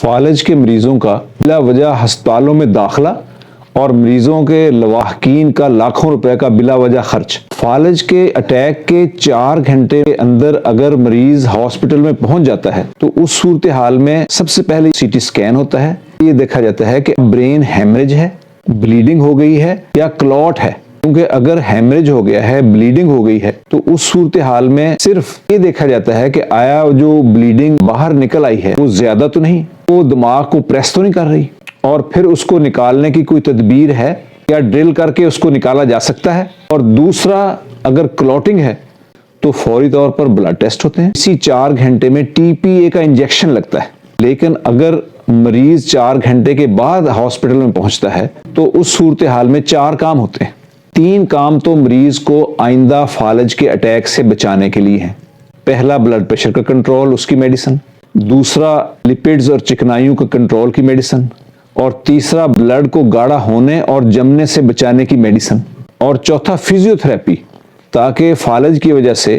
فالج کے مریضوں کا بلا وجہ ہسپتالوں میں داخلہ اور مریضوں کے لواحقین کا لاکھوں روپے کا بلا وجہ خرچ۔ فالج کے اٹیک کے 4 گھنٹے کے اندر اگر مریض ہاسپٹل میں پہنچ جاتا ہے تو اس صورتحال میں سب سے پہلے سی ٹی سکین ہوتا ہے۔ یہ دیکھا جاتا ہے کہ برین ہیمریج ہے، بلیڈنگ ہو گئی ہے یا کلوٹ ہے، کیونکہ اگر ہیمریج ہو گیا ہے، بلیڈنگ ہو گئی ہے تو اس صورتحال میں صرف یہ دیکھا جاتا ہے کہ آیا جو بلیڈنگ باہر نکل آئی ہے وہ زیادہ تو نہیں، وہ دماغ کو پریس تو نہیں کر رہی، اور پھر اس کو نکالنے کی کوئی تدبیر ہے یا ڈرل کر کے اس کو نکالا جا سکتا ہے۔ اور دوسرا، اگر کلوٹنگ ہے تو فوری طور پر بلڈ ٹیسٹ ہوتے ہیں۔ اسی 4 گھنٹے میں ٹی پی اے کا انجیکشن لگتا ہے، لیکن اگر مریض 4 گھنٹے کے بعد ہاسپٹل میں پہنچتا ہے تو اس صورتحال میں 4 کام ہوتے ہیں۔ 3 کام تو مریض کو آئندہ فالج کے اٹیک سے بچانے کے لیے ہیں۔ پہلا، بلڈ پریشر کا کنٹرول، اس کی میڈیسن۔ دوسرا، لپڈز اور چکنائیوں کا کنٹرول کی میڈیسن۔ اور تیسرا، بلڈ کو گاڑھا ہونے اور جمنے سے بچانے کی میڈیسن۔ اور چوتھا، فزیو تھراپی، تاکہ فالج کی وجہ سے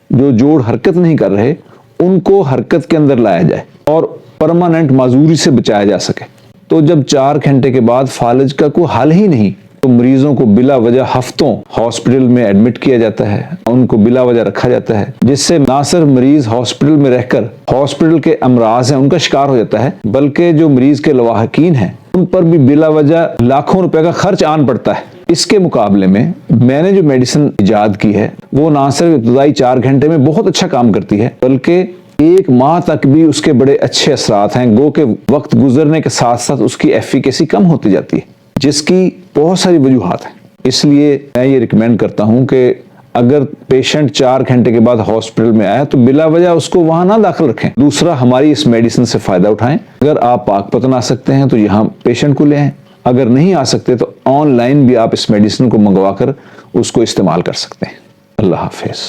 جو جوڑ حرکت نہیں کر رہے ان کو حرکت کے اندر لایا جائے اور پرماننٹ معذوری سے بچایا جا سکے۔ تو جب 4 گھنٹے کے بعد فالج کا کوئی حل ہی نہیں تو مریضوں کو بلا وجہ ہفتوں ہاسپٹل میں ایڈمٹ کیا جاتا ہے، ان کو بلا وجہ رکھا جاتا ہے، جس سے نہ صرف مریض ہاسپٹل میں رہ کر ہاسپٹل کے امراض ہیں ان کا شکار ہو جاتا ہے، بلکہ جو مریض کے لواحقین ہیں ان پر بھی بلا وجہ لاکھوں روپے کا خرچ آن پڑتا ہے۔ اس کے مقابلے میں نے جو میڈیسن ایجاد کی ہے وہ نہ صرف ابتدائی 4 گھنٹے میں بہت اچھا کام کرتی ہے، بلکہ 1 ماہ تک بھی اس کے بڑے اچھے اثرات ہیں، گو کہ وقت گزرنے کے ساتھ ساتھ اس کی ایفیکیسی کم ہوتی جاتی ہے، جس کی بہت ساری وجوہات ہیں۔ اس لیے میں یہ ریکمینڈ کرتا ہوں کہ اگر پیشنٹ 4 گھنٹے کے بعد ہاسپٹل میں آیا تو بلا وجہ اس کو وہاں نہ داخل رکھیں۔ دوسرا، ہماری اس میڈیسن سے فائدہ اٹھائیں۔ اگر آپ پاک پتن آ سکتے ہیں تو یہاں پیشنٹ کو لے آئیں، اگر نہیں آ سکتے تو آن لائن بھی آپ اس میڈیسن کو منگوا کر اس کو استعمال کر سکتے ہیں۔ اللہ حافظ۔